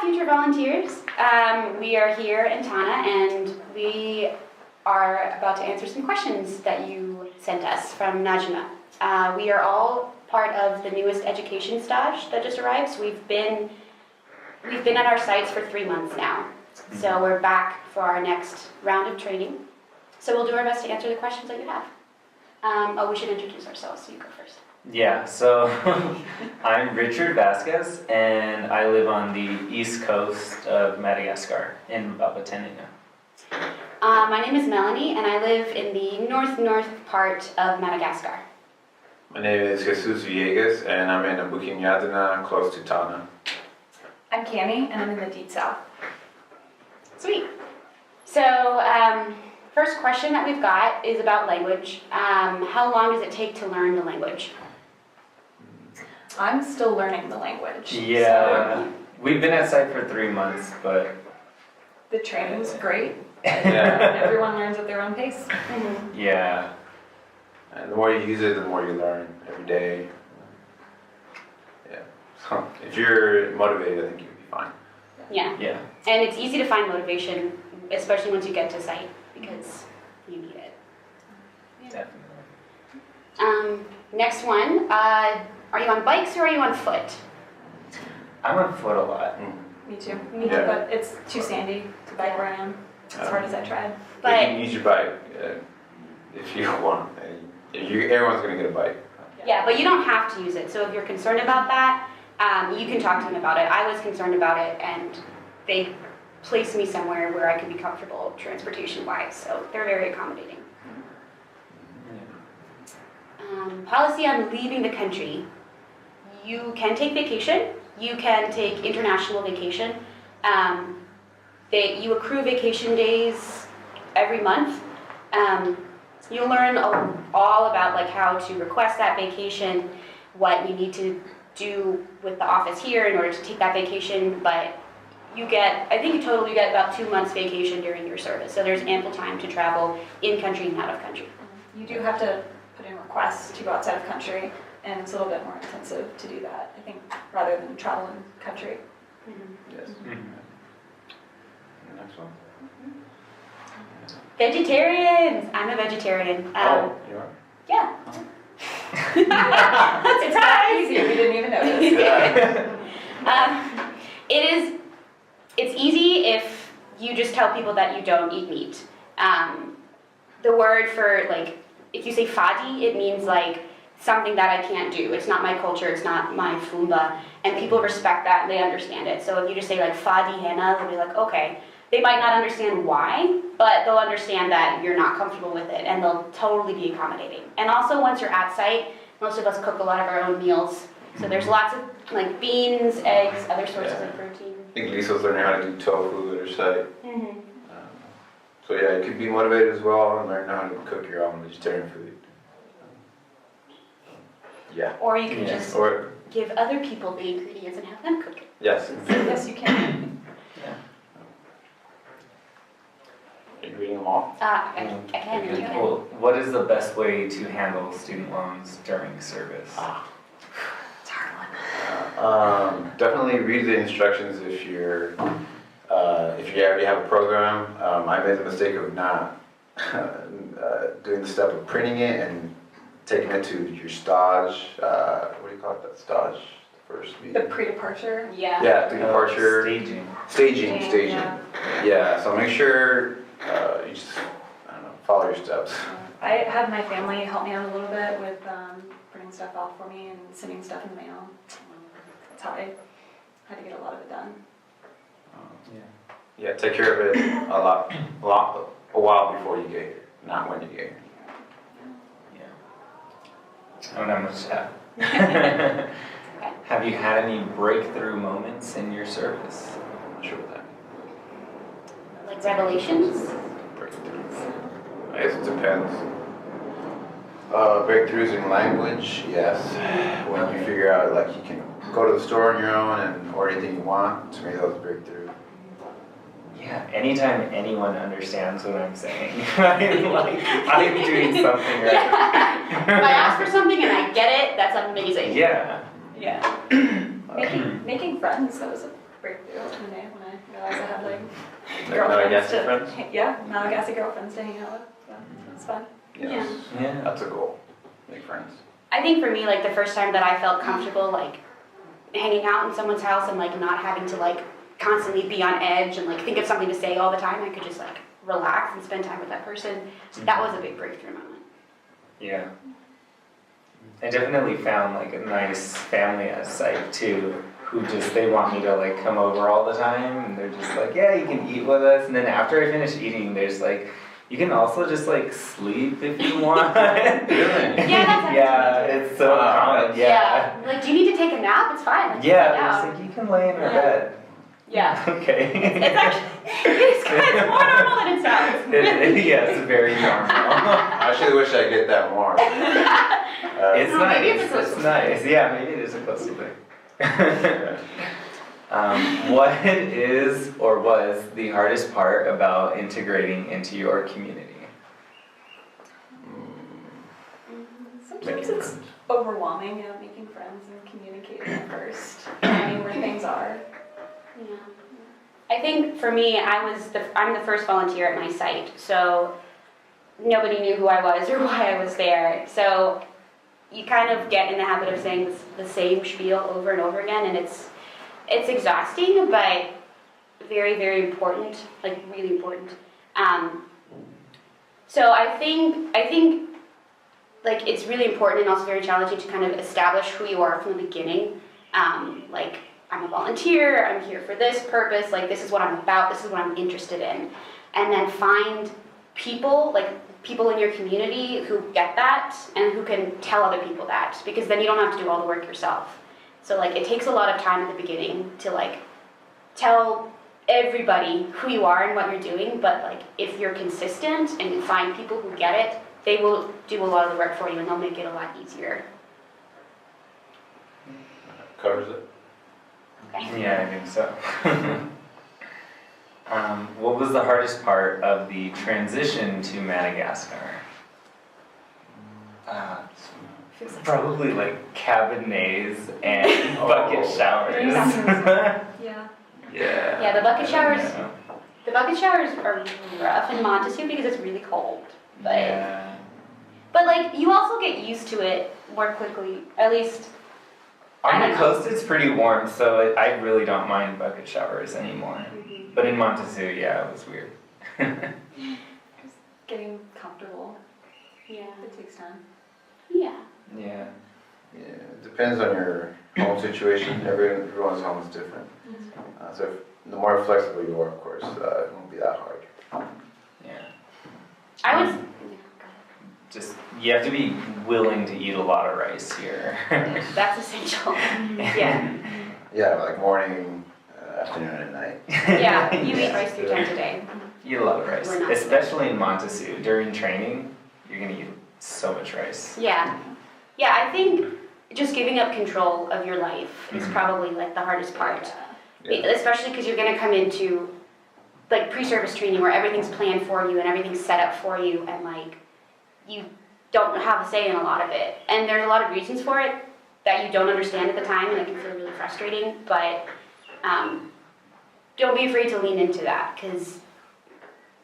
future volunteers. We are here in Tana, and we are about to answer some questions that you sent us from Najma. We are all part of the newest education stage that just arrived. So we've been at our sites for 3 months now. So we're back for our next round of training. So we'll do our best to answer the questions that you have. We should introduce ourselves, so you go first. Yeah, so I'm Richard Vasquez, and I live on the east coast of Madagascar in Babatenina. My name is Melanie, and I live in the north part of Madagascar. My name is Jesus Villegas, and I'm in Abukinyadana, close to Tana. I'm Cami, and I'm in the deep south. Sweet. So, first question that we've got is about language. How long does it take to learn the language? I'm still learning the language. Yeah, we've been at site for 3 months, but... The training's great. Yeah. Everyone learns at their own pace. Mm-hmm. Yeah. And the more you use it, the more you learn every day. Yeah. So if you're motivated, I think you'll be fine. Yeah. Yeah. And it's easy to find motivation, especially once you get to site, because you need it. Definitely. Next one. Are you on bikes or are you on foot? I'm on foot a lot. Me too. Me too, but it's too sandy to bike where I am. As hard as I tried. But you can use your bike if you want. Everyone's going to get a bike. Yeah, but you don't have to use it. So if you're concerned about that, you can talk to them about it. I was concerned about it, and they placed me somewhere where I could be comfortable transportation-wise. So they're very accommodating. Policy on leaving the country. You can take vacation. You can take international vacation. You accrue vacation days every month. You'll learn all about like how to request that vacation, what you need to do with the office here in order to take that vacation. But you get, I think in total you get about 2 months vacation during your service. So there's ample time to travel in country and out of country. You do have to put in requests to go outside of country, and it's a little bit more intensive to do that, I think, rather than travel in country. Mm-hmm. Yes. Next one. Vegetarians! I'm a vegetarian. You are? Yeah. It's that easy, we didn't even notice. It's easy if you just tell people that you don't eat meat. The word for, like, if you say fadi, it means, like, something that I can't do. It's not my culture, it's not my fumba, and people respect that and they understand it. So if you just say, like, fadi henna, they'll be like, okay. They might not understand why, but they'll understand that you're not comfortable with it, and they'll totally be accommodating. And also, once you're at site, most of us cook a lot of our own meals. So there's lots of, like, beans, eggs, other sources of protein. I think Lisa's learning how to do tofu at her site. Mm-hmm. So yeah, you could be motivated as well and learn how to cook your own vegetarian food. Yeah. Or you can just Or give other people the ingredients and have them cook it. yes. Yes, you can. Are you reading them all? I can, and you can. Well, what is the best way to handle student loans during service? It's a hard one. Definitely read the instructions if you already have a program. I made the mistake of not doing the step of printing it and taking it to your stage. What do you call it? That stage? First meeting. The pre-departure. Yeah. Yeah, the departure. Staging. Staging. Yeah. So make sure you just follow your steps. I had my family help me out a little bit with printing stuff off for me and sending stuff in the mail. That's how I had to get a lot of it done. Yeah, take care of it a while before you get here, not when you get here. Yeah. I don't have much to add. Have you had any breakthrough moments in your service? I'm not sure what that means. Like revelations? Breakthroughs. I guess it depends. Breakthroughs in language, yes. When you figure out, like, you can go to the store on your own and order anything you want, to me that was a breakthrough. Yeah, anytime anyone understands what I'm saying, I'm doing something right. Yeah. If I ask for something and I get it, that's amazing. Yeah. Yeah. Making friends, that was a breakthrough one day when I realized I had like Malagasy friends? Yeah, Malagasy girlfriends to hang out with. So it was fun. Yes. Yeah. That's a goal. Make friends. I think for me, like the first time that I felt comfortable, like hanging out in someone's house and like not having to like constantly be on edge and like think of something to say all the time, I could just like relax and spend time with that person. So that was a big breakthrough moment. Yeah. I definitely found like a nice family at site too, who just, they want me to like come over all the time, and they're just like, yeah, you can eat with us, and then after I finish eating, there's like, you can also just like sleep if you want. Really? Yeah, that's Yeah, it's so common, yeah. Like, do you need to take a nap? It's fine. Like, Yeah, lay down. there's like, you can lay in our Yeah. bed. Yeah. Okay. It's actually, it's more normal than it sounds. Yeah, it's very normal. I actually wish I get that more. It's No, nice, maybe it's a coastal it's nice, yeah, maybe it is a coastal thing. What is or was the hardest part about integrating into your community? Sometimes it's overwhelming, you know, making friends and communicating at first, knowing where things are. Yeah. I think for me, I'm the first volunteer at my site, so nobody knew who I was or why I was there. So you kind of get in the habit of saying the same spiel over and over again, and it's exhausting, but very, very important, like really important. So I think like it's really important and also very challenging to kind of establish who you are from the beginning. Like, I'm a volunteer, I'm here for this purpose, like this is what I'm about, this is what I'm interested in. And then find people, like people in your community who get that and who can tell other people that, because then you don't have to do all the work yourself. So like it takes a lot of time at the beginning to like tell everybody who you are and what you're doing, but like if you're consistent and you find people who get it, they will do a lot of the work for you and they'll make it a lot easier. Covers it. Okay. Yeah, I think so. What was the hardest part of the transition to Madagascar? Probably like cabinets and bucket showers. Yeah. Yeah. Yeah, the bucket showers. Yeah. The bucket showers are rough in Montesquieu because it's really cold. But Yeah. but like you also get used to it more quickly. At least I On don't the know. coast it's pretty warm, so I really don't mind bucket showers anymore. But in Montesquieu, yeah, it was weird. Just getting comfortable. yeah. It takes time. Yeah. Yeah. Yeah, it depends on your home situation. Everyone's home is different. So the more flexible you are, of course, it won't be that hard. Yeah. I was Just, you have to be willing to eat a lot of rice here. that's essential. Yeah. Yeah, like morning, afternoon, and night. Yeah. You eat rice 3 times a day. Eat a lot of rice, We're not. especially in Montesquieu. During training, you're gonna eat so much rice. Yeah. Yeah, I think just giving up control of your life is Mhm. probably like the hardest part. Yeah. Especially because you're going to come into like pre-service training where everything's planned for you and everything's set up for you, and like you don't have a say in a lot of it. And there's a lot of reasons for it that you don't understand at the time, and it can feel really frustrating. But don't be afraid to lean into that, because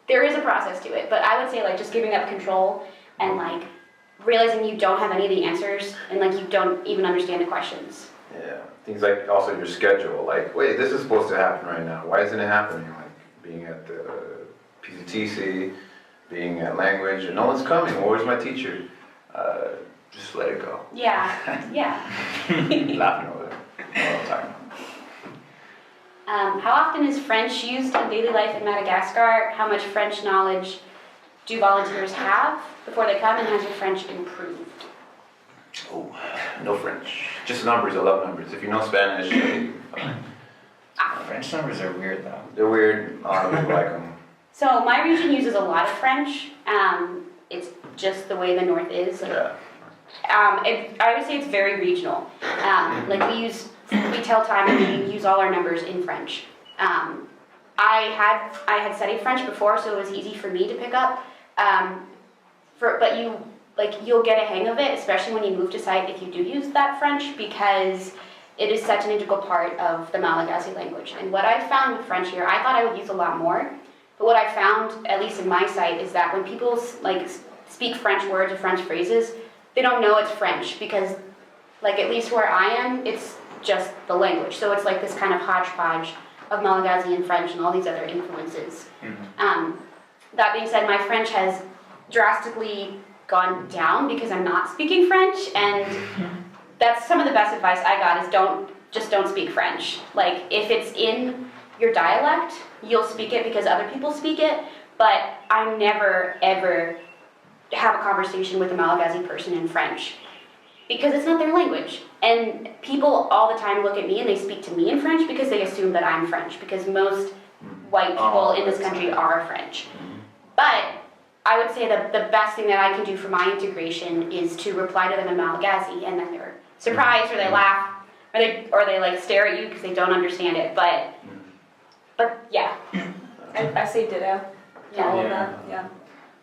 there is a process to it. But I would say like just giving up control and like realizing you don't have any of the answers and like you don't even understand the questions. Yeah, things like also your schedule, like, wait, this is supposed to happen right now, why isn't it happening? Like being at the PCTC, being at language, and no one's coming, where's my teacher? Just let it go. Yeah, yeah. Laughing over it all the time. How often is French used in daily life in Madagascar? How much French knowledge do volunteers have before they come, and has your French improved? Oh, no French. Just numbers, I love numbers. If you know Spanish, you'll be fine. French numbers are weird though. They're weird, a lot of people like them. So my region uses a lot of French. It's just the way the north is. Like, Yeah. I would say it's very regional. Like we tell time and we use all our numbers in French. I had studied French before, so it was easy for me to pick up. But you'll get a hang of it, especially when you move to site if you do use that French, because it is such an integral part of the Malagasy language. And what I found with French here, I thought I would use a lot more, but what I found, at least in my site, is that when people like speak French words or French phrases, they don't know it's French because, like at least where I am, it's just the language. So it's like this kind of hodgepodge of Malagasy and French and all these other influences. That being said, my French has drastically gone down because I'm not speaking French, and that's some of the best advice I got is don't speak French. Like if it's in your dialect, you'll speak it because other people speak it, but I never ever have a conversation with a Malagasy person in French because it's not their language. And people all the time look at me and they speak to me in French because they assume that I'm French, because most white people in this country are French. But I would say that the best thing that I can do for my integration is to reply to them in Malagasy, and then they're surprised or they laugh or they like stare at you because they don't understand it. But yeah. I say ditto to all of that, yeah.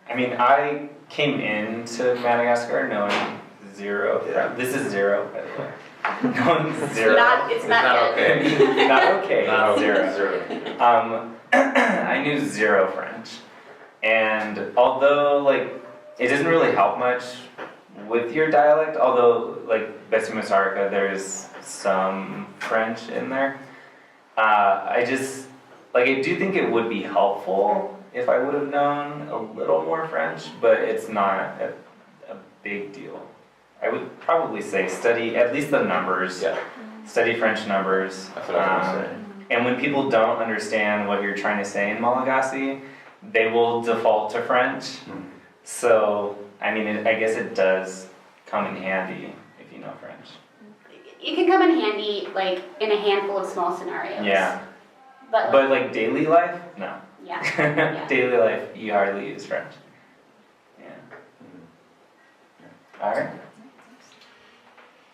I mean, I came into Madagascar knowing zero. Yeah. This is zero, by the way. Knowing zero. It's not yet. okay. Not okay. Not okay. Zero. I knew zero French, and although like it doesn't really help much with your dialect, although like Besimisarka there's some French in there, I just like I do think it would be helpful if I would have known a little more French, but it's not a big deal. I would probably say study at least the numbers. Yeah. Study French numbers. That's what I was gonna say. And when people don't understand what you're trying to say in Malagasy, they will default to French. So, I mean, I guess it does come in handy if you know French. It can come in handy, like, in a handful of small scenarios. Yeah. But, But like daily life, no. yeah. Yeah. Daily life, you hardly use French. Yeah. All right.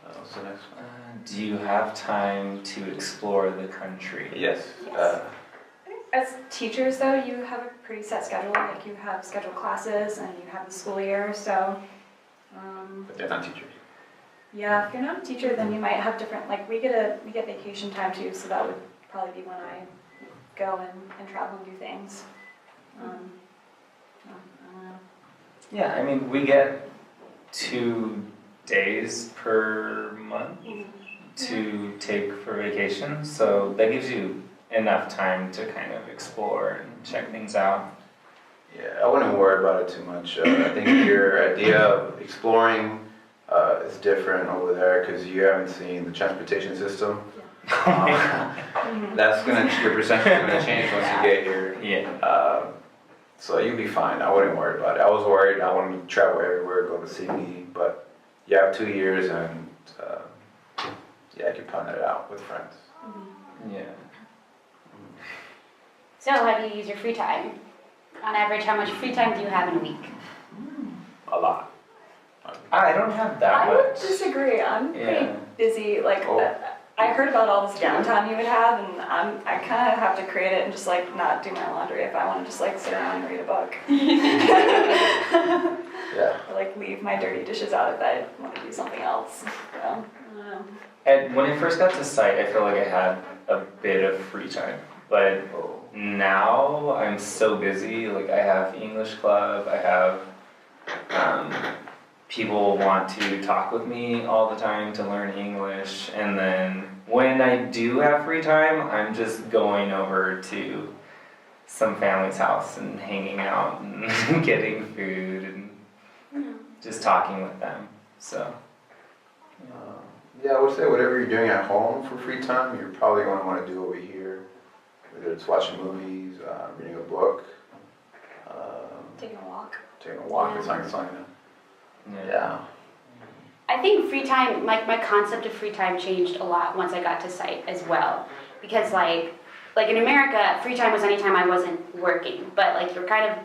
What's the next one? Do you have time to explore the country? Yes. Yes. As teachers though, you have a pretty set schedule, like you have scheduled classes and you have the school year, so, But they're not teachers. yeah, if you're not a teacher, then you might have different, like we get vacation time too, so that would probably be when I go and travel and do things. I don't know. Yeah, I mean, we get 2 days per month to take for vacation, so that gives you enough time to kind of explore and check things out. Yeah, I wouldn't worry about it too much. I think your idea of exploring is different over there because you haven't seen the transportation system. That's your perception is gonna change once you get here. Yeah. So you'll be fine. I wouldn't worry about it. I was worried. I wanted to travel everywhere, go to Sydney, but you have 2 years and yeah, I can plan it out with friends. Yeah. So how do you use your free time? On average, how much free time do you have in a week? A lot. I don't have that I would much. disagree, I'm pretty Yeah. busy, like, Oh. I heard about all this downtime you would have, and I kind of have to create it and just like not do my laundry if I want to just like sit around and read a book. Yeah. Or like leave my dirty dishes out if I want to do something else. So, I don't know. And when I first got to site, I feel like I had a bit of free time, but now I'm so busy. Like I have English club, I have people want to talk with me all the time to learn English, and then when I do have free time, I'm just going over to some family's house and hanging out and getting food and just talking with them. So Yeah, I would say whatever you're doing at home for free time, you're probably going to want to do over here. Whether it's watching movies, reading a book, Taking a walk. taking a walk, it's like something. Yeah. I think free time, like my concept of free time changed a lot once I got to site as well. Because like in America, free time was anytime I wasn't working. But like you're kind of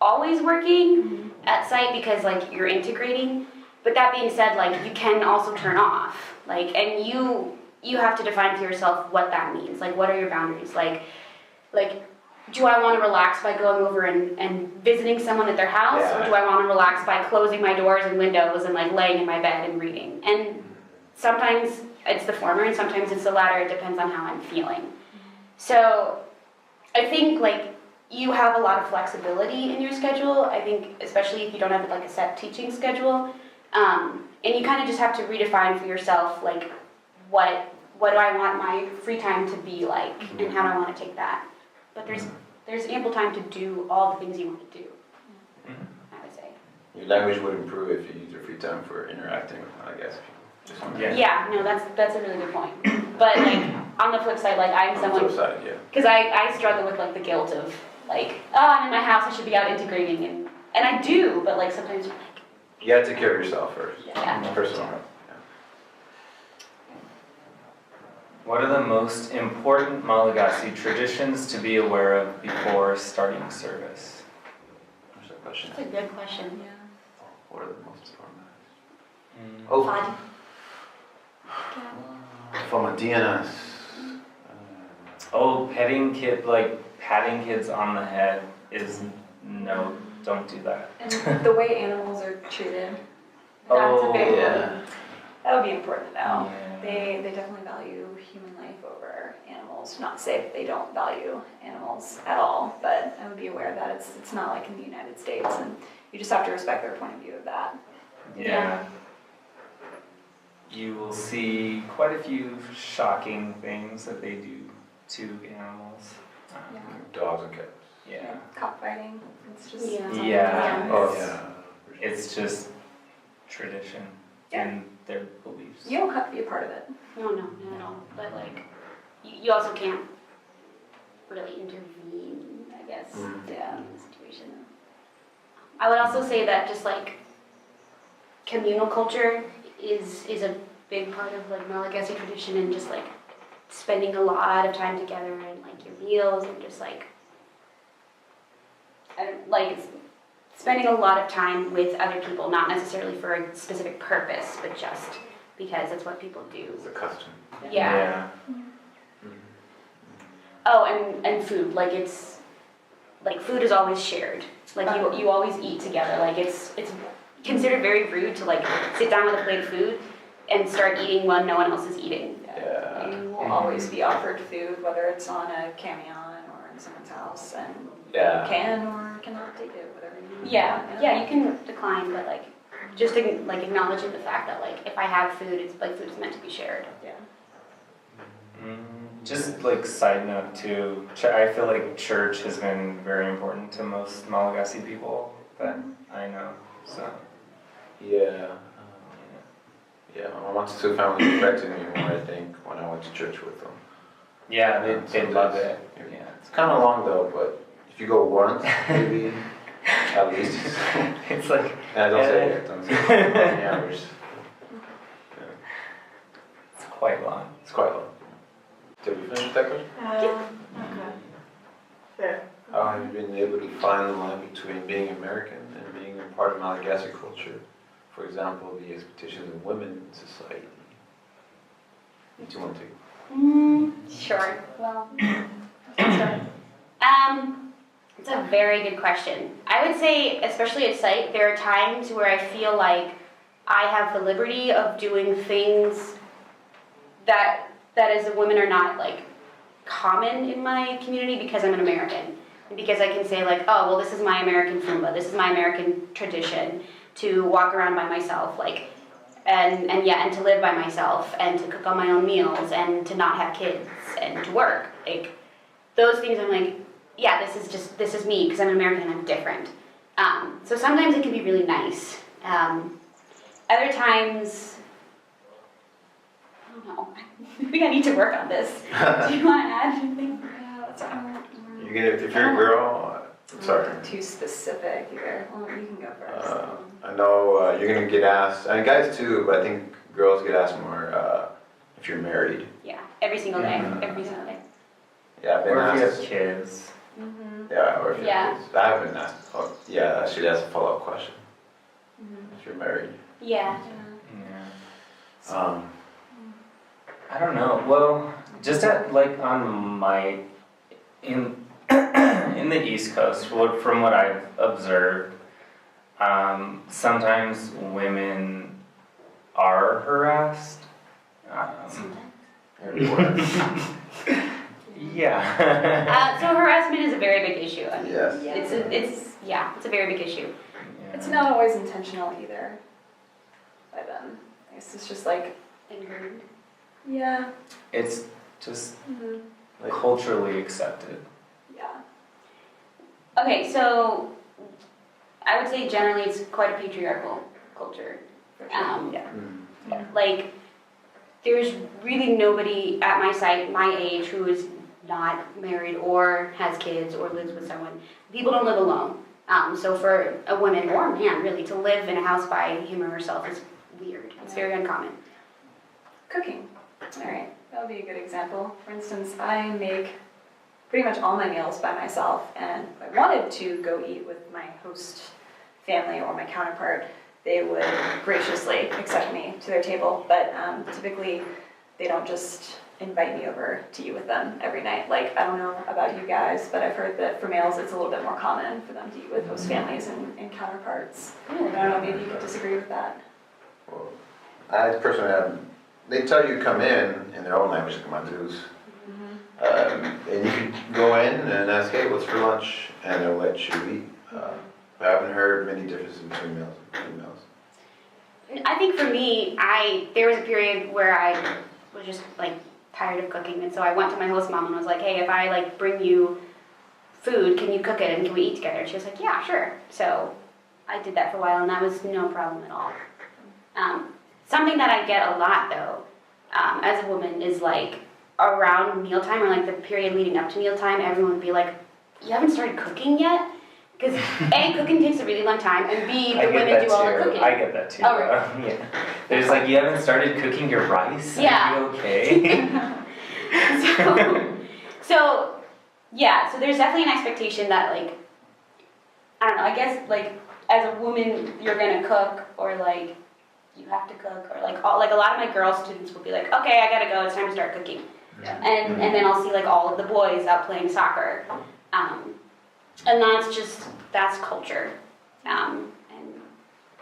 always working at site because like you're integrating. But that being said, like you can also turn off. Like, and you have to define for yourself what that means. Like what are your boundaries? Like do I want to relax by going over and visiting someone at their house? Yeah. Or do I want to relax by closing my doors and windows and like laying in my bed and reading? And sometimes it's the former and sometimes it's the latter. It depends on how I'm feeling. So I think like you have a lot of flexibility in your schedule. I think especially if you don't have like a set teaching schedule, and you kind of just have to redefine for yourself like what do I want my free time to be like, and how do I want to take that. But there's ample time to do all the things you want to do. I would say. Your language would improve if you use your free time for interacting with, I guess. Yeah, no, that's a really good point. But like on the flip side, like I'm On the someone, flip side, yeah. because I struggle with like the guilt of like, oh, I'm in my house, I should be out integrating, and I do, but like sometimes you're like, You gotta take care of yourself first. Yeah. Personal health. What are the most important Malagasy traditions to be aware of before starting service? What's that question? that's a good question. Yeah. What are the most important? Oh, Fadi. From a DNS. oh, patting kids on the head is no, don't do that. And the way animals are treated, that's Oh, a big yeah. one. That would be important to know. Yeah. They definitely value human life over animals. Not to say that they don't value animals at all, but I would be aware that it's not like in the United States, and you just have to respect their point of view of that. Yeah. You will see quite a few shocking things that they do to animals. Yeah. Dogs and cats. Yeah. Cockfighting, it's just Yeah. something Yeah. that- Oh, yeah. It's just tradition and their beliefs. You don't have to be a part of it. No, not at all. But like, you also can't really intervene, I guess, Yeah. in the situation. I would also say that just like communal culture is a big part of like Malagasy tradition, and just like spending a lot of time together and like your meals and just like spending a lot of time with other people, not necessarily for a specific purpose, but just because that's what people do. It's a custom. Yeah. Oh, and food, like it's, like food is always shared. Like you always eat together. Like it's considered very rude to like sit down with a plate of food and start eating when no one else is eating. Yeah. You will always be offered food, whether it's on a camion or in someone's house, and Yeah. you can or cannot take it, whatever you want. Yeah, you can decline, but like just like acknowledging the fact that like if I have food, it's like food is meant to be shared. Yeah. Just like side note too, I feel like church has been very important to most Malagasy people that I know. So Yeah. Yeah, my mom's two family respected me more, I think, when I went to church with them. yeah, they love it. Yeah. It's kind of long though, but if you go once, maybe, at least. It's like And I don't say it, don't say it. On the average. it's quite long. It's quite long. Did we finish that question? Okay. Fair. How have you been able to find the line between being American and being a part of Malagasy culture? For example, the expectations of women in society. Do you want to? Sure. Well, it's a very good question. I would say, especially at site, there are times where I feel like I have the liberty of doing things that as a woman are not like common in my community because I'm an American. And because I can say like, oh, well, this is my American Fumba, this is my American tradition to walk around by myself, like, and to live by myself, and to cook all my own meals, and to not have kids, and to work. Like, those things I'm like, yeah, this is me, because I'm an American and I'm different. So sometimes it can be really nice. Other times, I don't know, I think I need to work on this. Do you want to add anything? Yeah, that's If you're a girl, sorry. Too specific here. Well, you can go first. I know you're gonna get asked, and guys too, but I think girls get asked more if you're married. Yeah, every single day, every single day. Yeah, I've been Or if you have asked. kids. Yeah, or if you Yeah. have kids. I haven't been asked. Oh, yeah, actually, that's a follow-up question. If you're married. Yeah. Yeah. I don't know. Well, just at like on my in the East Coast, from what I've observed, sometimes women are harassed Everywhere. Yeah. So harassment is a very big issue. I mean, Yes. it's a very big issue. It's not always intentional either. But I guess it's just like, Ingrained. yeah. It's just Mm-hmm. culturally accepted. Yeah. Okay, so I would say generally it's quite a patriarchal culture. For sure. Yeah. Like, there's really nobody at my site, my age, who is not married or has kids or lives with someone. People don't live alone. So for a woman or a man, really, to live in a house by him or herself is weird. It's very uncommon. Cooking. All right, that would be a good example. For instance, I make pretty much all my meals by myself, and if I wanted to go eat with my host family or my counterpart, they would graciously accept me to their table, but typically they don't just invite me over to eat with them every night. Like, I don't know about you guys, but I've heard that for males it's a little bit more common for them to eat with host families and counterparts. I don't know, maybe you could disagree with that. Well, I personally have, they tell you to come in their own language, like Madus. And you can go in and ask, hey, what's for lunch? And they'll let you eat. I haven't heard many differences between males and females. I think for me, there was a period where I was just like tired of cooking, and so I went to my host mom and was like, hey, if I like bring you food, can you cook it and can we eat together? And she was like, yeah, sure. So I did that for a while, and that was no problem at all. Something that I get a lot though, as a woman, is like around mealtime or like the period leading up to mealtime, everyone would be like, you haven't started cooking yet? Because A, cooking takes a really long time, and B, the women do all the cooking. I get that too. Oh, really? Yeah. There's like, you haven't started cooking your rice? Yeah. Are you okay? so there's definitely an expectation that, like, I don't know, I guess, like, as a woman, you're gonna cook, or like, you have to cook, or like, a lot of my girl students will be like, okay, I gotta go, it's time to start cooking. Yeah. And then I'll see like all of the boys out playing soccer. And that's culture. And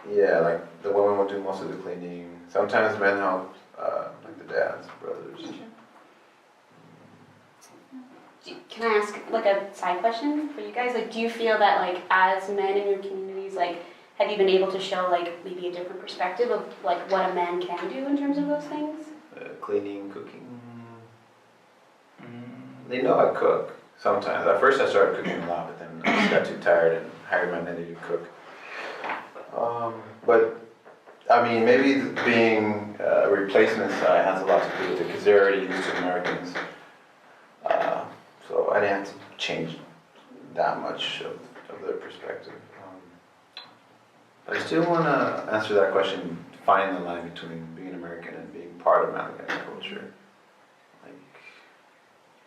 Yeah, like the women will do most of the cleaning. Sometimes men help, like the dads, brothers. can I ask like a side question for you guys? Like, do you feel that like as men in your communities, like, have you been able to show like maybe a different perspective of like what a man can do in terms of those things? Cleaning, cooking. They know I cook sometimes. At first I started cooking a lot, but then I just got too tired and hired my nanny to cook. But I mean, maybe being a replacement side has a lot to do with it because they're already used to Americans. So I didn't have to change that much of their perspective. I still want to answer that question, find the line between being American and being part of American culture.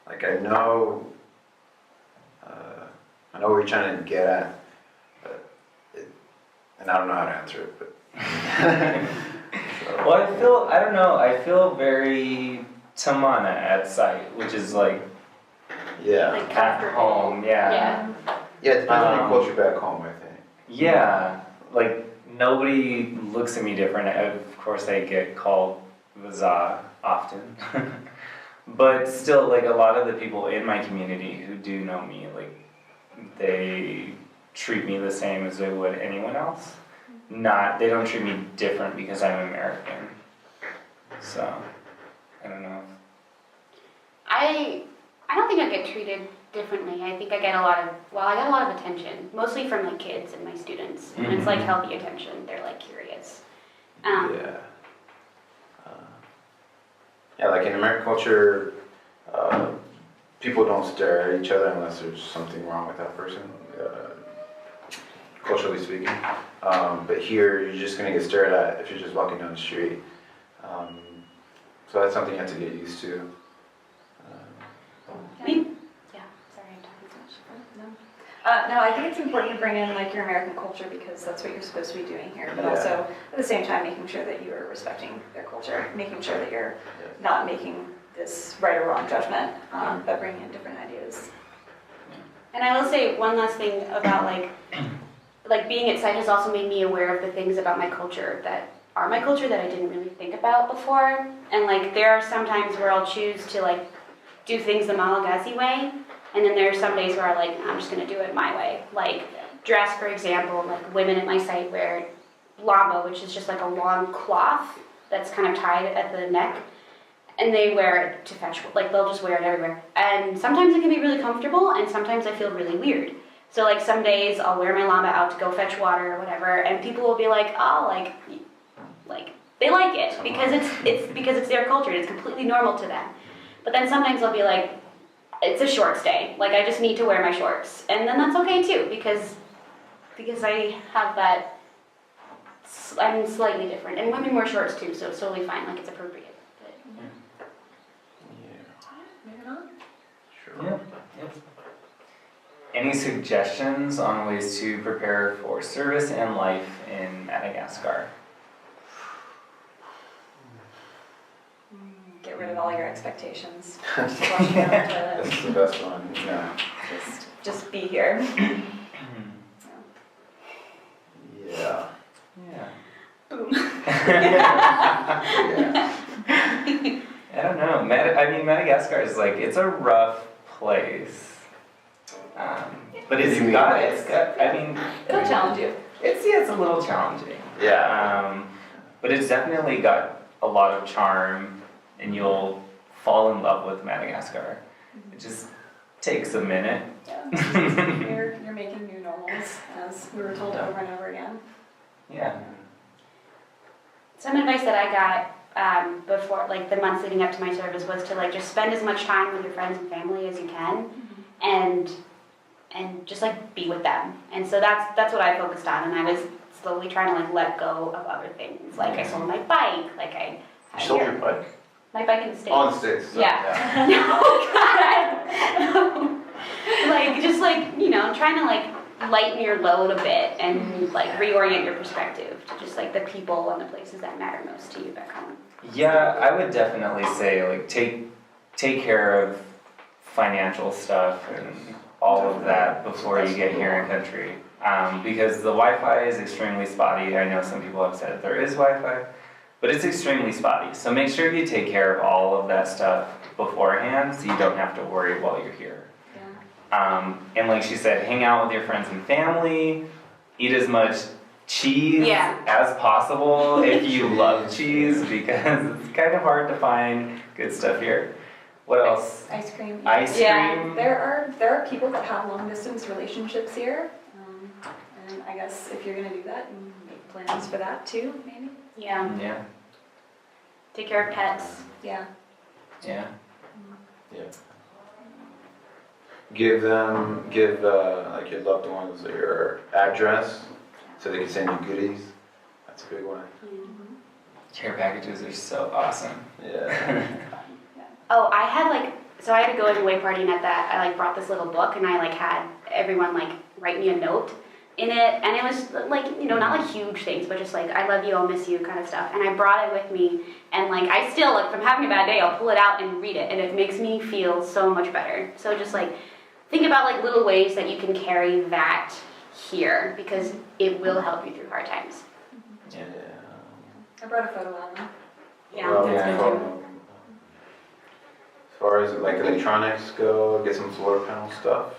Like I know what you're trying to get at, and I don't know how to answer it, but. Well, I feel very Tamana at site, which is like Yeah. Like at comfortable. home, yeah. Yeah, it depends on your culture back home, I think. Yeah, like nobody looks at me different. Of course, I get called Vaza often. But still, like a lot of the people in my community who do know me, like they treat me the same as they would anyone else. They don't treat me different because I'm American. So, I don't know. I don't think I get treated differently. I think I get a lot of attention, mostly from like kids and my students. And it's like healthy attention. They're like curious. Yeah. Yeah, like in American culture, people don't stare at each other unless there's something wrong with that person, culturally speaking. But here, you're just gonna get stared at if you're just walking down the street. So that's something you have to get used to. Sorry, I'm talking so much. No, I think it's important to bring in like your American culture because that's what you're supposed to be doing here, but Yeah. also at the same time making sure that you are respecting their culture, making sure that you're not making this right or wrong judgment, but bringing in different ideas. And I will say one last thing about like being at site has also made me aware of the things about my culture that are my culture that I didn't really think about before. And like there are some times where I'll choose to like do things the Malagasy way, and then there are some days where I'm just gonna do it my way. Like dress, for example, like women at my site wear lamba, which is just like a long cloth that's kind of tied at the neck, and they wear it to fetch, like they'll just wear it everywhere. And sometimes it can be really comfortable, and sometimes I feel really weird. So like some days I'll wear my lamba out to go fetch water or whatever, and people will be like, oh, like they like it because it's their culture. It's completely normal to them. But then sometimes I'll be like, it's a shorts day. Like I just need to wear my shorts, and then that's okay too because I have that. I'm slightly different, and women wear shorts too, so it's totally fine. Like it's appropriate. But, Moving on. Sure. Yeah. Yep. Any suggestions on ways to prepare for service and life in Madagascar? Get rid of all your expectations. Just flush down the toilet. That's the best one, yeah. Just be here. Yeah. Yeah. Boom. Yeah. I don't know. Madagascar is like, it's a rough place. But it's got, It'll challenge you. it's a little challenging. Yeah. But it's definitely got a lot of charm, and you'll fall in love with Madagascar. It just takes a minute. Yeah. You're making new normals, as we were told over and over again. Yeah. some advice that I got before, like the months leading up to my service, was to like just spend as much time with your friends and family as you can, and just like be with them. And so that's what I focused on, and I was slowly trying to like let go of other things. Like I sold my bike, like I You sold your bike? my bike in the States. Oh, in the States. So, Yeah. No, God. Like, just like, you know, trying to like lighten your load a bit and like reorient your perspective to just like the people and the places that matter most to you back home. Yeah, I would definitely say like take care of financial stuff and all of that before you get here in country. Because the Wi-Fi is extremely spotty. I know some people have said there is Wi-Fi, but it's extremely spotty. So make sure you take care of all of that stuff beforehand so you don't have to worry while you're here. And like she said, hang out with your friends and family, eat as much cheese as possible if you love cheese, because it's kind of hard to find good stuff here. What else? Ice cream. Ice cream. There are people that have long distance relationships here, and I guess if you're gonna do that, you make plans for that too, maybe. Yeah. Yeah. Take care of pets. Yeah. Yeah. Yeah. Give like your loved ones your address so they can send you goodies. That's a big one. Care packages are so awesome. Yeah. Oh, I had to go away partying at that. I like brought this little book, and I like had everyone like write me a note in it, and it was like, you know, not like huge things, but just like I love you, I'll miss you kind of stuff. And I brought it with me, and like I still, like, if I'm having a bad day, I'll pull it out and read it, and it makes me feel so much better. So just like think about like little ways that you can carry that here, because it will help you through hard times. Yeah. I brought a photo album. Yeah, Well, that's yeah. good too. As far as like electronics go, get some solar panel stuff.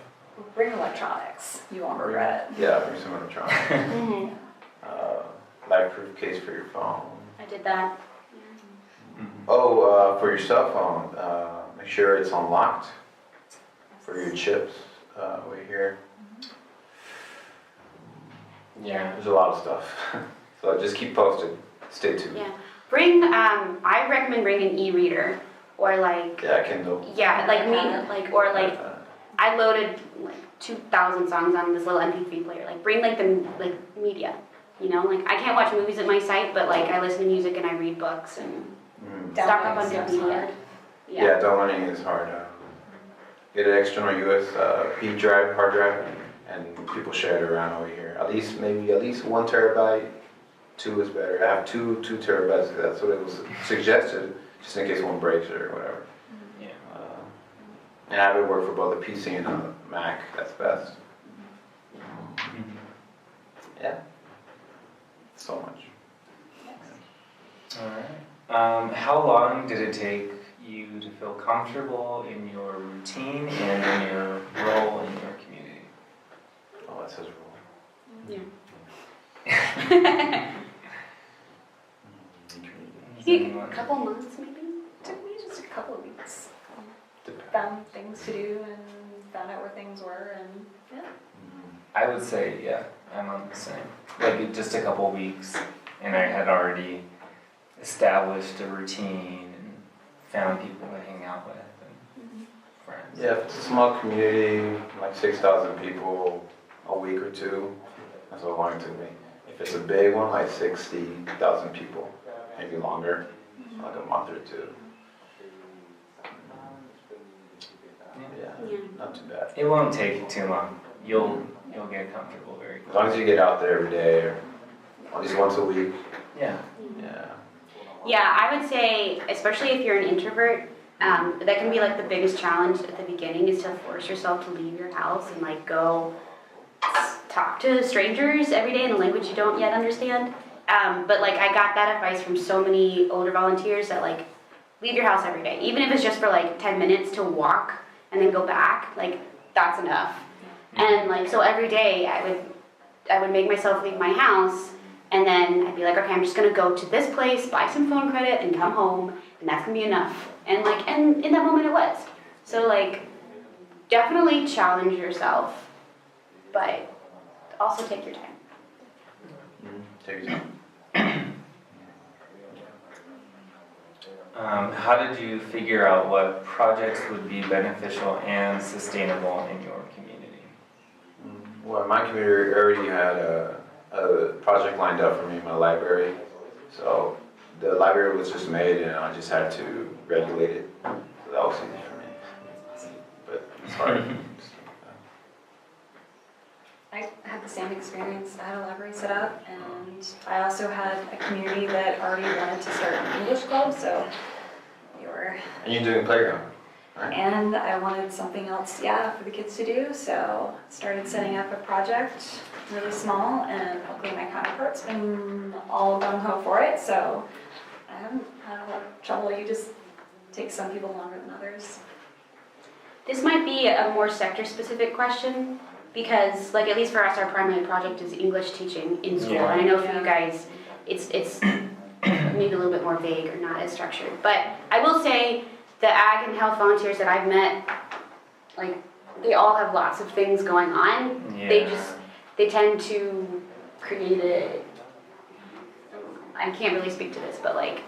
Bring electronics. You won't regret it. Yeah, bring some electronics. Mhm. Life-proof case for your phone. I did that. Oh, for your cell phone, make sure it's unlocked for your chips over here. Yeah. There's a lot of stuff. So just keep posted. Stay tuned. Yeah. Bring, I recommend bringing an e-reader, or like, Yeah, Kindle. yeah, like me, like, or like, I loaded like 2,000 songs on this little MP3 player. Like bring like the like media, you know, like I can't watch movies at my site, but like I listen to music and I read books and stock up on good media. Yeah, downloading is hard. Get an external USB drive, hard drive, and people share it around over here. At least 1 terabyte. 2 is better. I have 2 terabytes. That's what it was suggested, just in case one breaks or whatever. Yeah. And have it work for both the PC and the Mac. That's best. Yeah. So much. Alright. How long did it take you to feel comfortable in your routine and in your role in your community? Oh, that's his role. Yeah. Does A anyone- couple months maybe? Took me just a couple of weeks. Depends. Found things to do and found out where things were and yeah. I would say, yeah, I'm on the same. Like just a couple weeks, and I had already established a routine and found people to hang out with and friends. Yeah, if it's a small community, like 6,000 people, a week or two, that's how long it took me. If it's a big one, like 60,000 people, maybe longer, like a month or two. Yeah, Yeah. not too bad. It won't take too long. You'll get comfortable very As quickly. long as you get out there every day, or at least once a week, Yeah. yeah. Yeah, I would say, especially if you're an introvert, that can be like the biggest challenge at the beginning is to force yourself to leave your house and like go talk to strangers every day in a language you don't yet understand. But like I got that advice from so many older volunteers that like leave your house every day, even if it's just for like 10 minutes to walk and then go back, like that's enough. And like so every day I would make myself leave my house. And then I'd be like, okay, I'm just gonna go to this place, buy some phone credit, and come home, and that's gonna be enough. And in that moment it was. So like, definitely challenge yourself, but also take your time. Take your time. How did you figure out what projects would be beneficial and sustainable in your community? Well, my community already had a project lined up for me in my library. So the library was just made and I just had to regulate it. So that was easy for me. But it's hard. I had the same experience. I had a library set up, and I also had a community that already wanted to start an English club, so we were. And you're doing playground, right? And I wanted something else, yeah, for the kids to do, so started setting up a project, really small, and luckily my counterpart's been all gung-ho for it, so I haven't had a lot of trouble. You just take some people longer than others. This might be a more sector-specific question, because like at least for us, our primary project is English teaching in school. Yeah. And I know for you guys, it's maybe a little bit more vague or not as structured. But I will say the ag and health volunteers that I've met, like they all have lots of things going on. Yeah. They tend to create I can't really speak to this, but like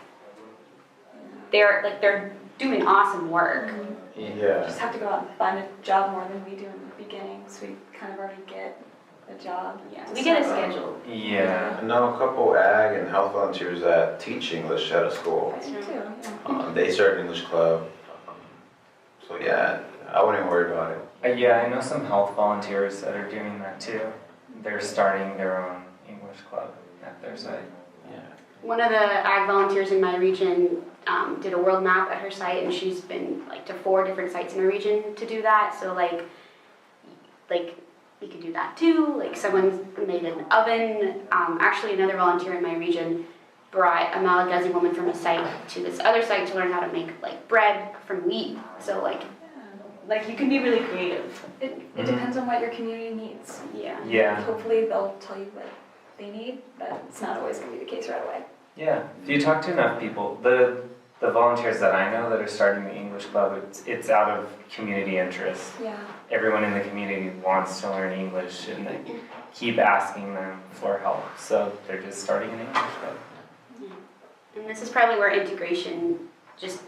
they're doing awesome work. Yeah. Just have to go out and find a job more than we do in the beginning, so we kind of already get a job. Yeah, we get a schedule. Yeah. I know a couple ag and health volunteers that teach English at a school. I do too, yeah. They start an English club. So yeah, I wouldn't worry about it. Yeah, I know some health volunteers that are doing that too. They're starting their own English club at their site. Yeah. One of the ag volunteers in my region did a world map at her site, and she's been like to 4 different sites in her region to do that. So like you could do that too. Like someone made an oven. Actually, another volunteer in my region brought a Malagasy woman from a site to this other site to learn how to make like bread from wheat. So like you can be really creative. It depends on what your community needs. Yeah. Yeah. Hopefully they'll tell you what they need, but it's not always going to be the case right away. Yeah. If you talk to enough people, the volunteers that I know that are starting the English club, it's out of community interest. Yeah. Everyone in the community wants to learn English and they keep asking them for help. So they're just starting an English club. And this is probably where integration just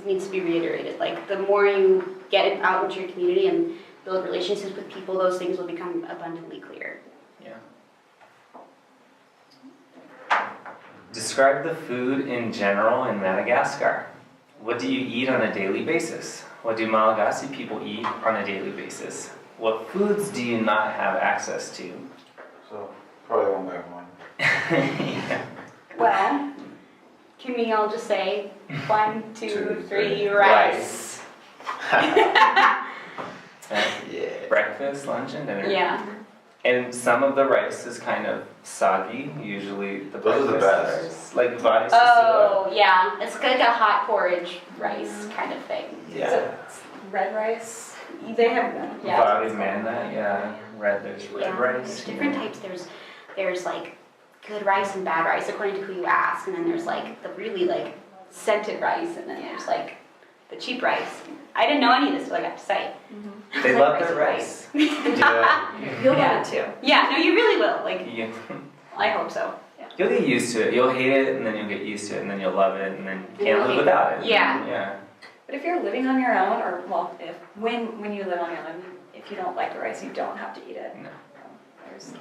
needs to be reiterated. Like the more you get it out into your community and build relationships with people, those things will become abundantly clear. Yeah. Describe the food in general in Madagascar. What do you eat on a daily basis? What do Malagasy people eat on a daily basis? What foods do you not have access to? So probably one by one. Yeah. Well, can we all just say 1, 2, 2, 3, 3, rice? Yeah. Breakfast, lunch, and dinner. Yeah. And some of the rice is kind of soggy, usually the Those are the breakfast best. rice. Like vadi Oh, yeah, it's like a hot porridge rice kind of thing. Yeah. Red rice. They have, yeah. Vadi manna, yeah. There's red Yeah, rice. there's different types. There's like good rice and bad rice according to who you ask, and then there's like the really like scented rice, and then there's like the cheap rice. I didn't know any of this till I got to site. They love their rice. Yeah. You'll get it too. Yeah, no, you really will. Like, You- I hope so. You'll get used to it. You'll hate it, and then you'll get used to it, and then you'll love it, and then you can't live without it. Yeah. Yeah. But if you're living on your own, or well, when you live on your own, if you don't like the rice, you don't have to eat it. No.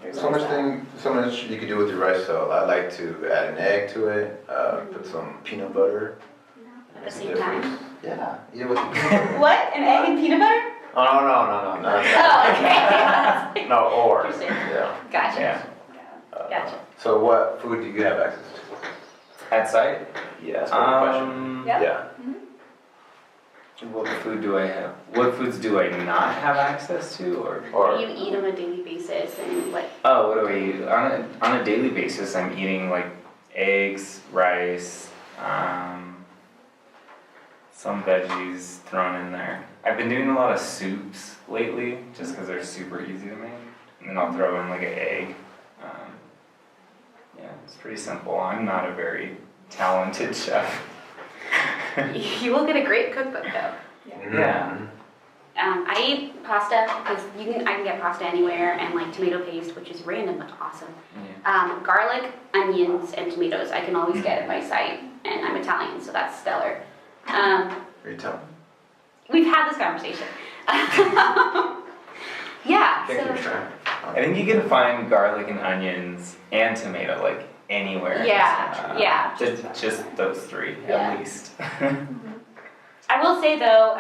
There's So much always that. so much you can do with your rice though. I like to add an egg to it, put some peanut butter. At the Makes a same time. difference. Yeah, eat it with peanut butter. What? An egg and peanut butter? Oh, no, not Oh, that. okay. No, or, Interesting. yeah. Gotcha. Yeah. Gotcha. So what food do you have access to? At site? Yeah, that's my question. Yeah. Yeah. What food do I have? What foods do I not have access to, or? What do you eat on a daily basis, and what? Oh, what do I eat? On a daily basis, I'm eating like eggs, rice, some veggies thrown in there. I've been doing a lot of soups lately, just because they're super easy to make. And then I'll throw in like an egg. Yeah, it's pretty simple. I'm not a very talented chef. You will get a great cookbook though. Yeah. I eat pasta because I can get pasta anywhere, and like tomato paste, which is random but awesome. Garlic, onions, and tomatoes I can always get at my site, and I'm Italian, so that's stellar. Are you telling me? We've had this conversation. Yeah. Thank you, So, Sharon. I think you can find garlic and onions and tomato like anywhere. Yeah. Just those three Yeah. at least. I will say though,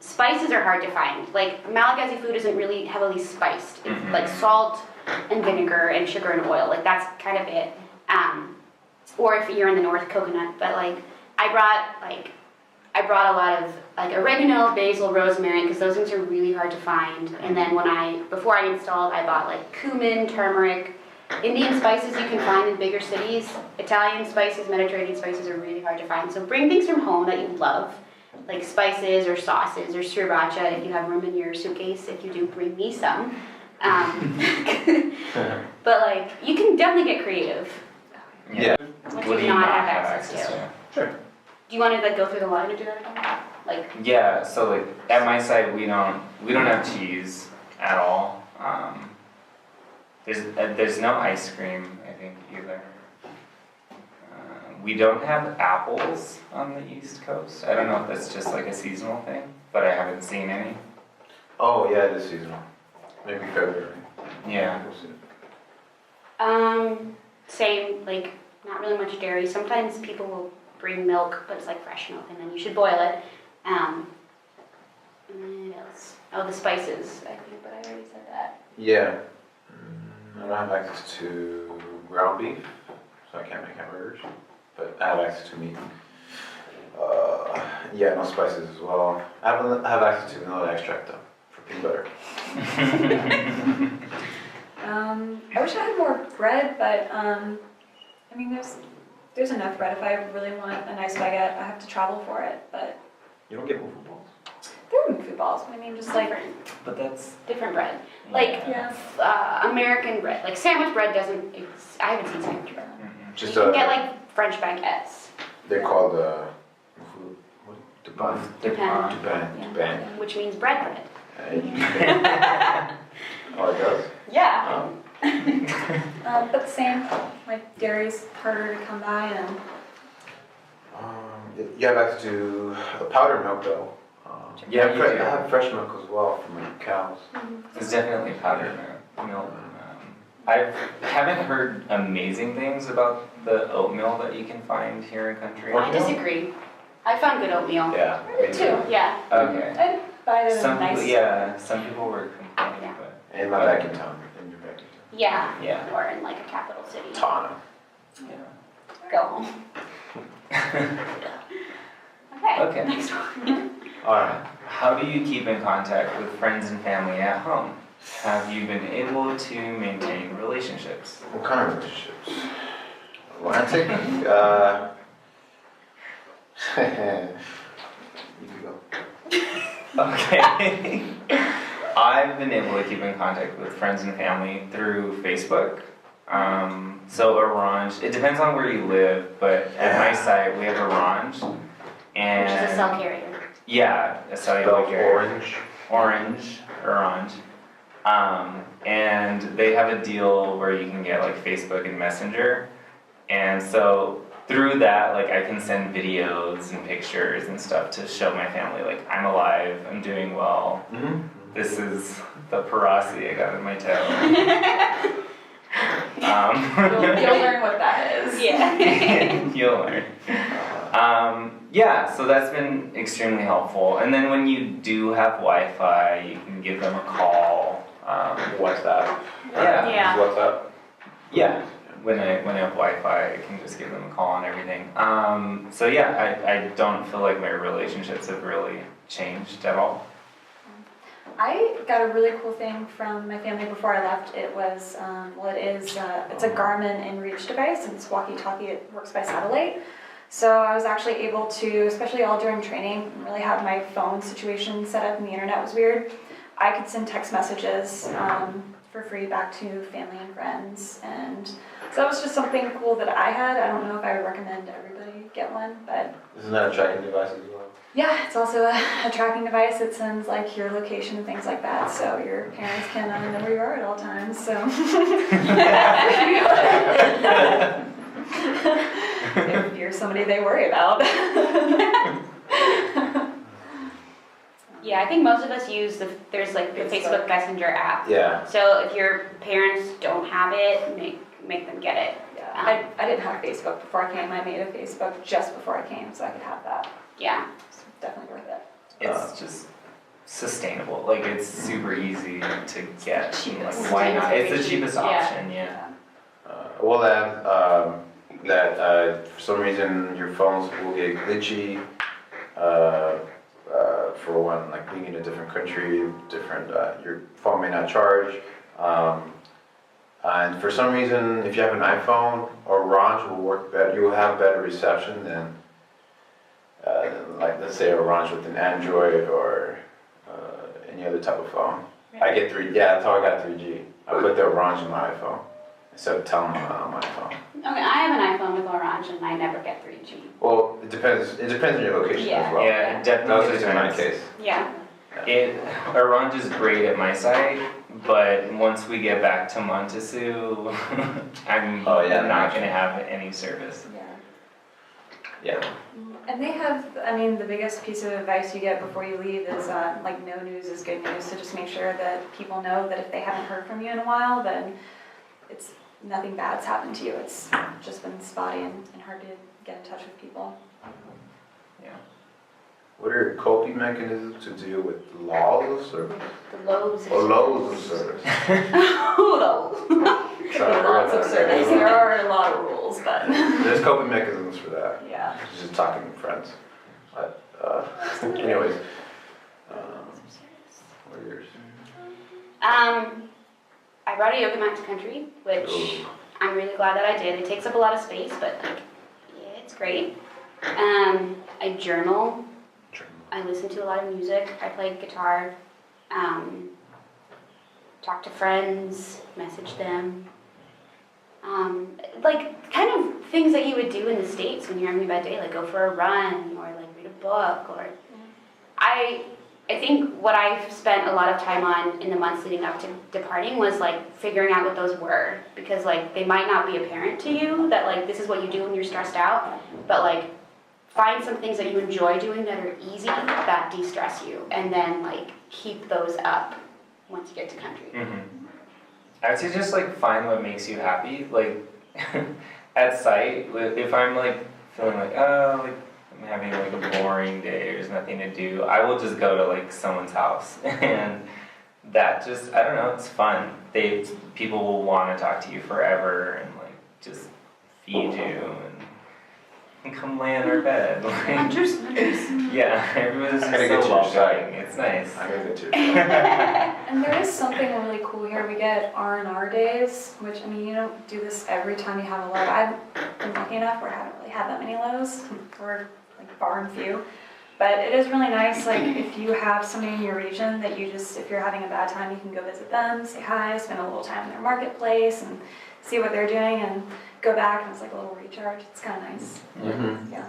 spices are hard to find. Like Malagasy food isn't really heavily spiced. It's Mhm. like salt and vinegar and sugar and oil. Like that's kind of it. Or if you're in the north, coconut. But like I brought a lot of like oregano, basil, rosemary, because those things are really hard to find. And then before I installed, I bought like cumin, turmeric, Indian spices you can find in bigger cities. Italian spices, Mediterranean spices are really hard to find. So bring things from home that you love, like spices or sauces or sriracha if you have room in your suitcase. If you do, bring me some. But like, you can definitely get creative. Yeah. What What do you not have access to? Sure. Do you want to like go through the line and do that again? Like, Yeah, so like at my site we don't have cheese at all. There's no ice cream I think either. We don't have apples on the East Coast. I don't know if that's just like a seasonal thing, but I haven't seen any. Oh, yeah, it is seasonal. Maybe February. Yeah. We'll see. same, like, not really much dairy. Sometimes people will bring milk, but it's like fresh milk, and then you should boil it. And what else? Oh, the spices, I think, but I already said that. Yeah. I don't have access to ground beef, so I can't make hamburgers, but I have access to meat. Yeah, no spices as well. I have access to vanilla extract though, for peanut butter. I wish I had more bread, but I mean, there's enough bread. If I really want a nice baguette, I have to travel for it. But You don't get moving balls? there are food balls. I mean, just like But that's Different bread. Like, yeah. American bread. Like, sandwich bread doesn't, I haven't seen sandwich bread. Just You can get, like, French baguettes. they're called Depend. Dupan. Which means bread. Oh, it does? Yeah. But same, like dairy's harder to come by, and You have access to powdered milk though. Yeah, I you do. have fresh milk as well from my cows. It's definitely powdered milk. I haven't heard amazing things about the oatmeal that you can find here in country. I disagree. I found good oatmeal. Yeah. I do too. Yeah. Okay. I'd buy it in a Some nice. people, yeah, some people were complaining, Yeah. but In my back in town, in your back in town. Yeah. yeah, Or in, like, a capital city. Tana. yeah. Go home. Okay. Okay. Next one. Alright. How do you keep in contact with friends and family at home? have you been able to maintain relationships? What kind of relationships? Romantic? You can go. Okay. I've been able to keep in contact with friends and family through Facebook. So Orange, it depends on where you live, but at my site we have Orange. And Which is a cell carrier. yeah, a cellular Spelled carrier. orange. Orange. And they have a deal where you can get like Facebook and Messenger. And so through that, like I can send videos and pictures and stuff to show my family like I'm alive, I'm doing well. Mm-hmm. This is the porosity I got in my toe. You'll learn what that is. Yeah. You'll learn. Yeah, so that's been extremely helpful. And then when you do have Wi-Fi, you can give them a call. WhatsApp. Yeah. WhatsApp. Yeah, when I have Wi-Fi, I can just give them a call and everything. So yeah, I don't feel like my relationships have really changed at all. I got a really cool thing from my family before I left. It was, it's a Garmin InReach device, and it's walkie-talkie. It works by satellite. So I was actually able to, especially all during training, really have my phone situation set up, and the internet was weird. I could send text messages for free back to family and friends, and so that was just something cool that I had. I don't know if I would recommend everybody get one, but Isn't that a tracking device as well? yeah, it's also a tracking device that sends like your location and things like that, so your parents can know where you are at all times. So if you're somebody they worry about. Yeah, I think most of us use there's like the Facebook Messenger app. Yeah. So if your parents don't have it, make them get it. Yeah, I didn't have Facebook before I came. I made a Facebook just before I came, so I could have that. Yeah. It's definitely worth it. It's just sustainable. Like it's super easy to get. Cheapest. Like why not? It's the cheapest Yeah. option. Yeah. Well, for some reason your phones will get glitchy. For one, like being in a different country, your phone may not charge. And for some reason, if you have an iPhone, Orange will work better. You will have better reception than, like let's say Orange with an Android or any other type of phone. I get 3G. Yeah, that's how I got 3G. I put the Orange in my iPhone instead of telling them on my phone. Okay, I have an iPhone with Orange and I never get 3G. Well, it depends. It depends on your location as well. Yeah, it That definitely was just in my depends. case. Yeah. Orange is great at my site, but once we get back to Montessu, I'm not gonna have any service. Yeah. And they have, I mean, the biggest piece of advice you get before you leave is like no news is good news. So just make sure that people know that if they haven't heard from you in a while, then it's nothing bad's happened to you. It's just been spotty and hard to get in touch with people. Yeah. What are your coping mechanisms to deal with loss of service? The loaves of Or lows of service? Lots of service. There are a lot of rules, but There's coping mechanisms for that. yeah. Just talking to friends. But, anyways, what are yours? I brought a yoga mat to country, which Ooh. I'm really glad that I did. It takes up a lot of space, but like, yeah, it's great. I journal. I listen to a lot of music. I play guitar. Talk to friends. Message them. Like kind of things that you would do in the States when you're having a bad day, like go for a run or like read a book. Or I think what I've spent a lot of time on in the months leading up to departing was like figuring out what those were, because like they might not be apparent to you that like this is what you do when you're stressed out, but like find some things that you enjoy doing that are easy, that de-stress you, and then like keep those up once you get to country. Mm-hmm. I would say just like find what makes you happy. Like at site, if I'm like feeling like like I'm having like a boring day, there's nothing to do, I will just go to like someone's house, and that just, I don't know, it's fun. People will want to talk to you forever and like just feed you and come lay in our bed. Like, Hunters. yeah, everyone's just I'm gonna get so to your site. welcoming. It's nice. I'm gonna get to And there is something really cool here. We get R&R days, which, I mean, you don't do this every time you have a low. I've been lucky enough where I haven't really had that many lows. We're like far and few. But it is really nice, like, if you have somebody in your region that you just, if you're having a bad time, you can go visit them, say hi, spend a little time in their marketplace, and see what they're doing, and go back, and it's like a little recharge. It's kind of nice. Mm-hmm. Yeah.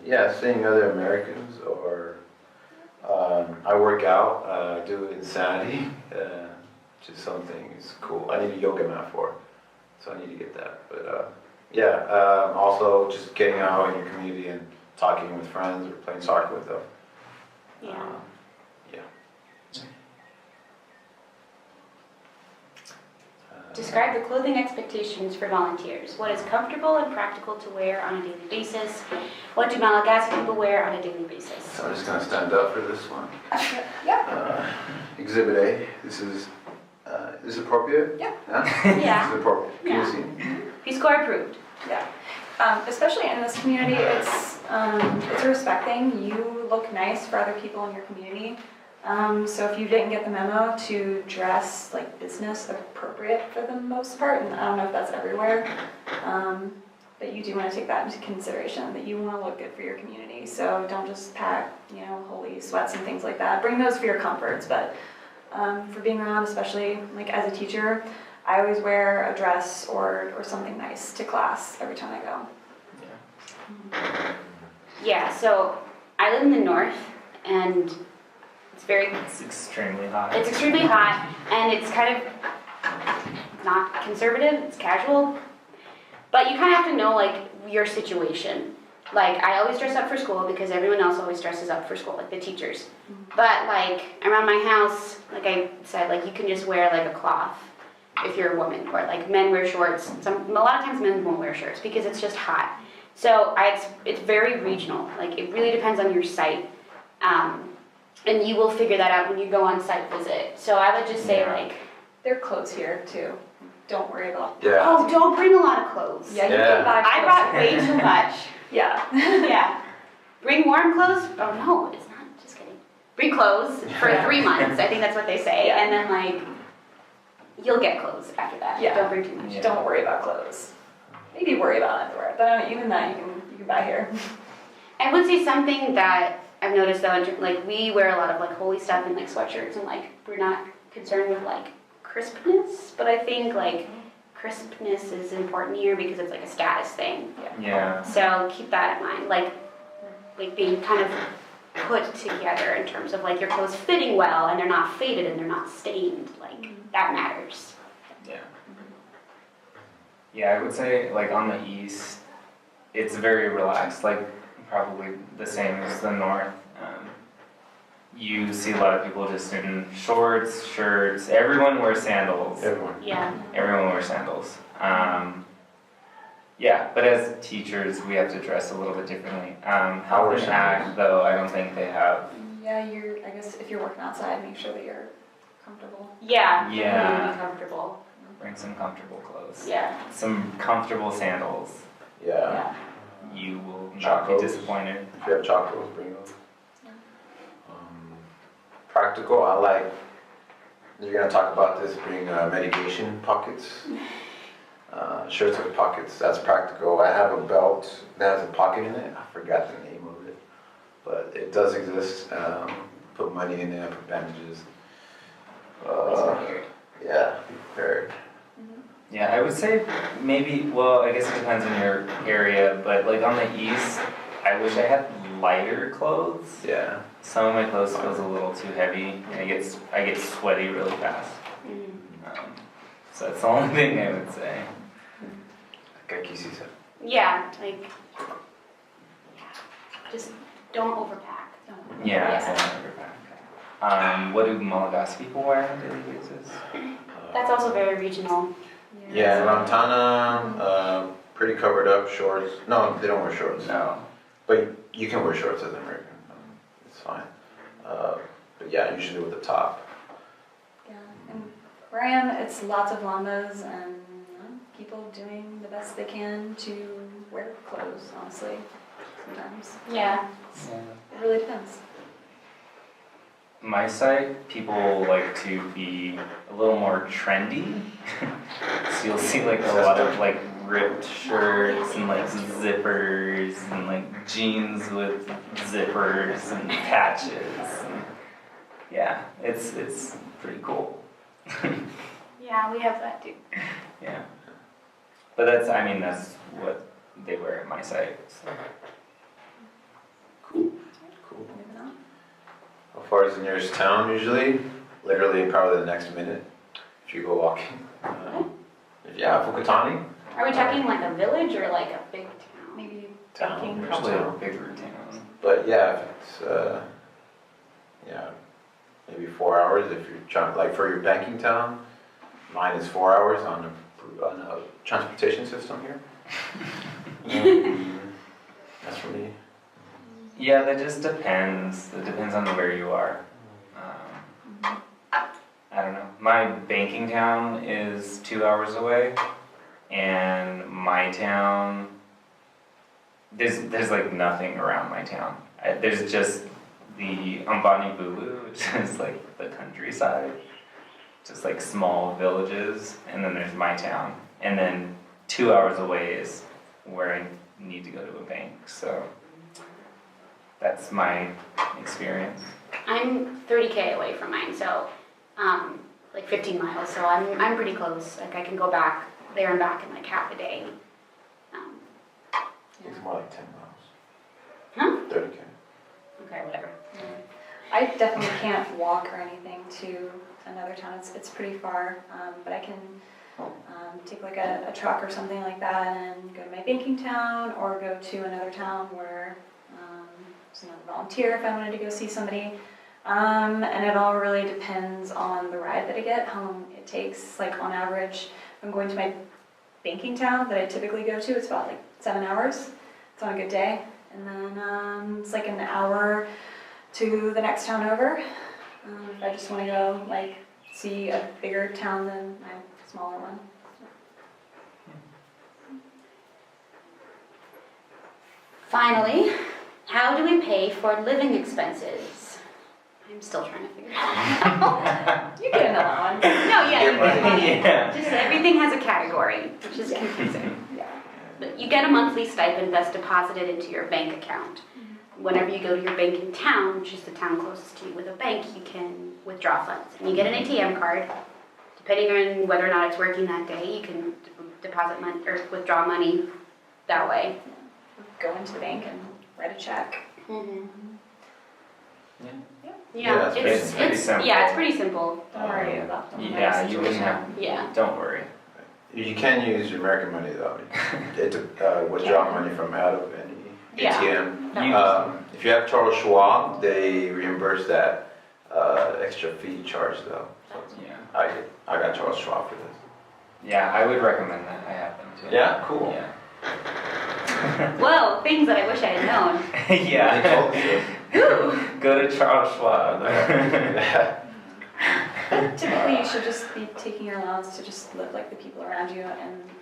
Yeah, seeing other Americans, or I work out, do Insanity, which is something is cool. I need a yoga mat for, so I need to get that. But yeah, also just getting out in your community and talking with friends or playing soccer with them. Yeah. Yeah. Describe the clothing expectations for volunteers. What is comfortable and practical to wear on a daily basis? What do Malagasy people wear on a daily basis? So I'm just gonna stand up for this one. Yeah. Exhibit A. This is appropriate. Yeah. Yeah. This is appropriate. Can Yeah. you see? Peace Corps approved. Yeah. Especially in this community, it's a respect thing. You look nice for other people in your community. So if you didn't get the memo to dress like business appropriate for the most part, and I don't know if that's everywhere, but you do want to take that into consideration, that you want to look good for your community. So don't just pack, holy sweats and things like that. Bring those for your comforts, but for being around, especially like as a teacher, I always wear a dress or something nice to class every time I go. Yeah, so I live in the north, and It's extremely hot. it's extremely hot, and it's kind of not conservative, it's casual. But you kind of have to know, like, your situation. Like, I always dress up for school because everyone else always dresses up for school, like the teachers. But, like, around my house, like I said, like, you can just wear, like, a cloth if you're a woman. Or, like, men wear shorts. A lot of times men won't wear shirts because it's just hot. So, it's very regional. Like, it really depends on your site. And you will figure that out when you go on site visit. So I would just say, like... There are clothes here, too. Don't worry about. Yeah. Oh, don't bring a lot of clothes. Yeah, you Yeah. can buy I clothes brought here. way too much. Yeah. Yeah. Bring warm clothes? Oh, no, it's not. Just kidding. Bring clothes for 3 months. I think that's what they say. Yeah. And then, like, you'll get clothes after that. Yeah. Don't bring too much. Yeah. Don't worry about clothes. Maybe worry about underwear, but even that you can buy here. I would say something that I've noticed, though, like, we wear a lot of, like, holy stuff and, like, sweatshirts, and, like, we're not concerned with, like, crispness, but I think, like, crispness is important here because it's, like, a status thing. Yeah. So keep that in mind, like being kind of put together in terms of, like, your clothes fitting well, and they're not faded and they're not stained, like, that matters. Yeah. Yeah, I would say, like, on the east, it's very relaxed, like, probably the same as the north. You see a lot of people just in shorts, shirts, everyone wears sandals. Everyone. Yeah. Everyone wears sandals. Yeah, but as teachers, we have to dress a little bit differently. Health and Ag, though, I don't think they have. Yeah, I guess if you're working outside, make sure that you're comfortable. Yeah. Yeah. Really comfortable. Bring some comfortable clothes. Yeah. Some comfortable sandals. Yeah. You will not be Chacos. disappointed. If you have chocolates, bring those. Practical, I like, you're gonna talk about this, bring medication pockets. Shirts with pockets, that's practical. I have a belt that has a pocket in it, I forgot the name of it, but it does exist. Put money in there, put bandages. Yeah, be prepared. Yeah, I would say maybe, well, I guess it depends on your area, but like on the east, I wish I had lighter clothes. Yeah. Some of my clothes feels a little too heavy, and I get sweaty really fast. So that's the only thing I would say. Like Kiki said. Yeah, like, just don't overpack. Don't. Yeah, Yeah. so what do Malagasy people wear on a daily basis? That's also very regional. Yeah, Lantana, pretty covered up, shorts. No, they don't wear shorts. No. But you can wear shorts as an American. It's fine. But yeah, usually with the top. Yeah, and where I am, it's lots of llamas and people doing the best they can to wear clothes, honestly, sometimes. Yeah. It really depends. my site, people like to be a little more trendy. So you'll see like a lot of like ripped shirts and like zippers and like jeans with zippers and patches. And yeah, it's pretty cool. Yeah, we have that too. Yeah. But that's what they wear at my site. So. Cool. Moving on. How far is the nearest town usually? Literally probably the next minute if you go walking. Yeah, Fukutani. Are we talking like a village or like a big town? Maybe Town. baking. There's Probably a town. bigger town. But yeah, if it's, maybe 4 hours if you're trying, like for your banking town, mine is 4 hours on a transportation system here. That's for me. Yeah, that just depends. It depends on where you are. I don't know. My banking town is 2 hours away, and my town, there's like nothing around my town. There's just the Ambani Bulu, which is like the countryside, just like small villages, and then there's my town, and then 2 hours away is where I need to go to a bank. So that's my experience. I'm 30K away from mine, so like 15 miles. So I'm pretty close. Like I can go back there and back in like half a day. It's more like 10 miles. Huh? 30K. Okay, whatever. I definitely can't walk or anything to another town. It's pretty far, but I can take like a truck or something like that and go to my banking town or go to another town where there's another volunteer if I wanted to go see somebody. And it all really depends on the ride that I get, how long it takes. Like on average, if I'm going to my banking town that I typically go to, it's about like 7 hours. It's on a good day. And then it's like an hour to the next town over. If I just want to go like see a bigger town than my smaller one. Finally, how do we pay for living expenses? I'm still trying to figure it out. You get an allowance. No, yeah, you get money. Yeah. Just everything has a category, which is confusing. Yeah. But you get a monthly stipend that's deposited into your bank account. Whenever you go to your bank in town, which is the town closest to you with a bank, you can withdraw funds. And you get an ATM card. Depending on whether or not it's working that day, you can deposit money or withdraw money that way. Go into the bank and write a check. Mm-hmm. Yeah. Yeah, it's pretty simple. Yeah, it's pretty simple. Don't worry about the Yeah, money you wouldn't situation. have. Yeah. Don't worry. You can use American money though. To withdraw money from out of any Yeah. ATM. If you have Charles Schwab, they reimburse that extra fee charge though. So Yeah. I got Charles Schwab for this. Yeah, I would recommend that. I have them too. Yeah, cool. Yeah. Well, things that I wish I had known. They told Yeah. me Go to Charles Schwab. this. But typically you should just be taking your allowance to just live like the people around you,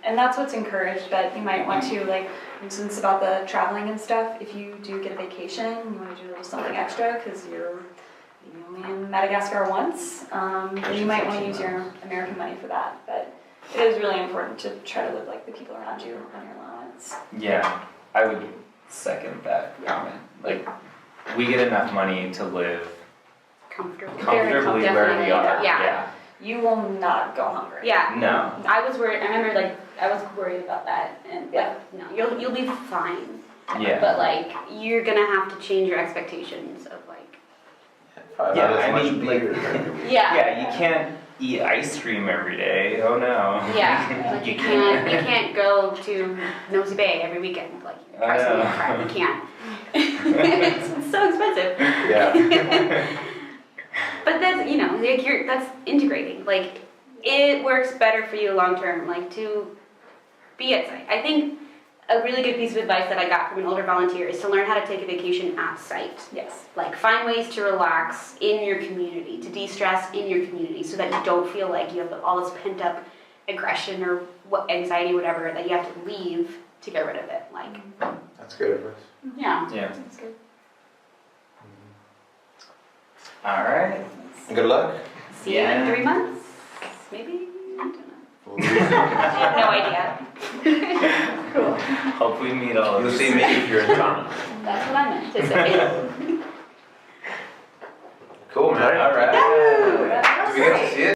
and that's what's encouraged. But you might want to, like, for instance, about the traveling and stuff, if you do get a vacation, you want to do a little something extra because you're only in Madagascar once, then you might want to use your American money for that. But it is really important to try to live like the people around you on your allowance. Yeah, I would second that comment. Like, we get enough money to live Comfortable. comfortably where we are. Yeah. You will not go hungry. Yeah. No. I was worried. I remember, like, I was worried about that, and no, you'll be fine. Yeah. But like, you're gonna have to change your expectations of like. Yeah, Not as I much mean, like- beer every week. Yeah. Yeah, you can't eat ice cream every day. Oh no. Yeah, like you can't go to Nosy Bay every weekend, like I know. you can't. It's so expensive. Yeah. But that's, like that's integrating. Like, it works better for you long term, like to be at site. I think a really good piece of advice that I got from an older volunteer is to learn how to take a vacation at site. Yes. Like, find ways to relax in your community, to de-stress in your community, so that you don't feel like you have all this pent-up aggression or anxiety, whatever, that you have to leave to get rid of it. Like, That's good advice. yeah. Yeah. That's good. Alright. Good luck. See you in Yeah. 3 months, maybe? I don't know. I have no idea. Cool. Hope we meet all of you. You'll see me if you're in town. That's what I meant to say. Cool, man. Alright.